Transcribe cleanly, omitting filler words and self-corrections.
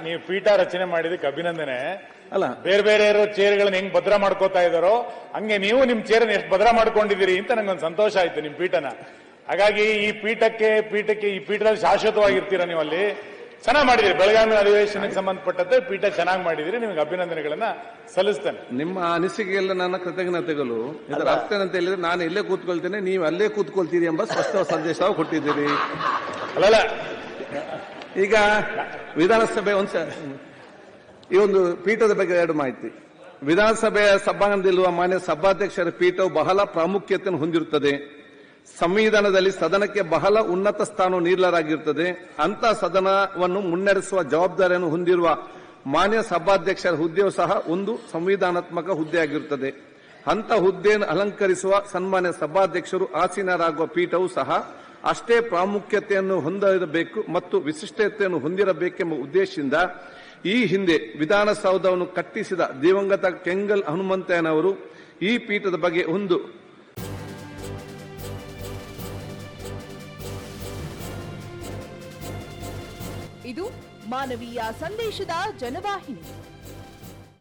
ನೀವು ಪೀಠ ರಚನೆ ಮಾಡಿದಕ್ಕೆ ಅಭಿನಂದನೆ. ಅಲ್ಲ, ಬೇರೆ ಬೇರೆ ಚೇರ್ಗಳನ್ನ ಹೆಂಗ್ ಭದ್ರ ಮಾಡ್ಕೋತಾ ಇದಾರೋ ಹಂಗೆ ನೀವು ನಿಮ್ ಚೇರ್ನ ಎಷ್ಟು ಭದ್ರ ಮಾಡ್ಕೊಂಡಿದ್ದೀರಿ ಅಂತ ನಂಗೊಂದು ಸಂತೋಷ ಆಯ್ತು ನಿಮ್ ಪೀಠನ. ಹಾಗಾಗಿ ಈ ಪೀಠದಲ್ಲಿ ಶಾಶ್ವತವಾಗಿರ್ತೀರಾ ನೀವು ಅಲ್ಲಿ. ಚೆನ್ನಾಗಿ ಮಾಡಿದಿರಿ. ಬೆಳಗಾವಿ ಅಧಿವೇಶನಕ್ಕೆ ಸಂಬಂಧಪಟ್ಟಂತೆ ಪೀಠ ಚೆನ್ನಾಗಿ ಮಾಡಿದಿರಿ. ನಿಮಗೆ ಅಭಿನಂದನೆಗಳನ್ನ ಸಲ್ಲಿಸ್ತೇನೆ. ನಿಮ್ಮ ಅನಿಸಿಕೆಯಲ್ಲ ನನ್ನ ಕೃತಜ್ಞತೆಗಳು. ಇದರ ಅರ್ಥ ಏನಂತ ಹೇಳಿದ್ರೆ ನಾನು ಇಲ್ಲೇ ಕೂತ್ಕೊಳ್ತೇನೆ, ನೀವು ಅಲ್ಲೇ ಕೂತ್ಕೊಳ್ತೀರಿ ಎಂಬ ಸ್ಪಷ್ಟ ಸಂದೇಶ ಕೊಟ್ಟಿದ್ದೀರಿ. ಅಲ್ಲಲ್ಲ, ಈಗ ವಿಧಾನಸಭೆ ಈ ಒಂದು ಪೀಠದ ಬಗ್ಗೆ ಎರಡು ಮಾಹಿತಿ. ವಿಧಾನಸಭೆಯ ಸಭಾಂಗಣದಲ್ಲಿರುವ ಮಾನ್ಯ ಸಭಾಧ್ಯಕ್ಷರ ಪೀಠವು ಬಹಳ ಪ್ರಾಮುಖ್ಯತೆಯನ್ನು ಹೊಂದಿರುತ್ತದೆ. ಸಂವಿಧಾನದಲ್ಲಿ ಸದನಕ್ಕೆ ಬಹಳ ಉನ್ನತ ಸ್ಥಾನ ನೀಡಲಾಗಿರುತ್ತದೆ. ಅಂತ ಸದನವನ್ನು ಮುನ್ನಡೆಸುವ ಜವಾಬ್ದಾರಿಯನ್ನು ಹೊಂದಿರುವ ಮಾನ್ಯ ಸಭಾಧ್ಯಕ್ಷರ ಹುದ್ದೆಯೂ ಸಹ ಒಂದು ಸಂವಿಧಾನಾತ್ಮಕ ಹುದ್ದೆಯಾಗಿರುತ್ತದೆ. ಅಂತ ಹುದ್ದೆಯನ್ನು ಅಲಂಕರಿಸುವ ಸನ್ಮಾನ್ಯ ಸಭಾಧ್ಯಕ್ಷರು ಆಸೀನರಾಗುವ ಪೀಠವೂ ಸಹ ಅಷ್ಟೇ ಪ್ರಾಮುಖ್ಯತೆಯನ್ನು ಹೊಂದಿರಬೇಕು ಮತ್ತು ವಿಶಿಷ್ಟತೆಯನ್ನು ಹೊಂದಿರಬೇಕೆಂಬ ಉದ್ದೇಶದಿಂದ ಈ ಹಿಂದೆ ವಿಧಾನಸೌಧವನ್ನು ಕಟ್ಟಿಸಿದ ದಿವಂಗತ ಕೆಂಗಲ್ ಹನುಮಂತಯ್ಯನವರು ಈ ಪೀಠದ ಬಗ್ಗೆ ಇದು ಮಾನವೀಯ ಸಂದೇಶದ ಜನವಾಹಿನಿ.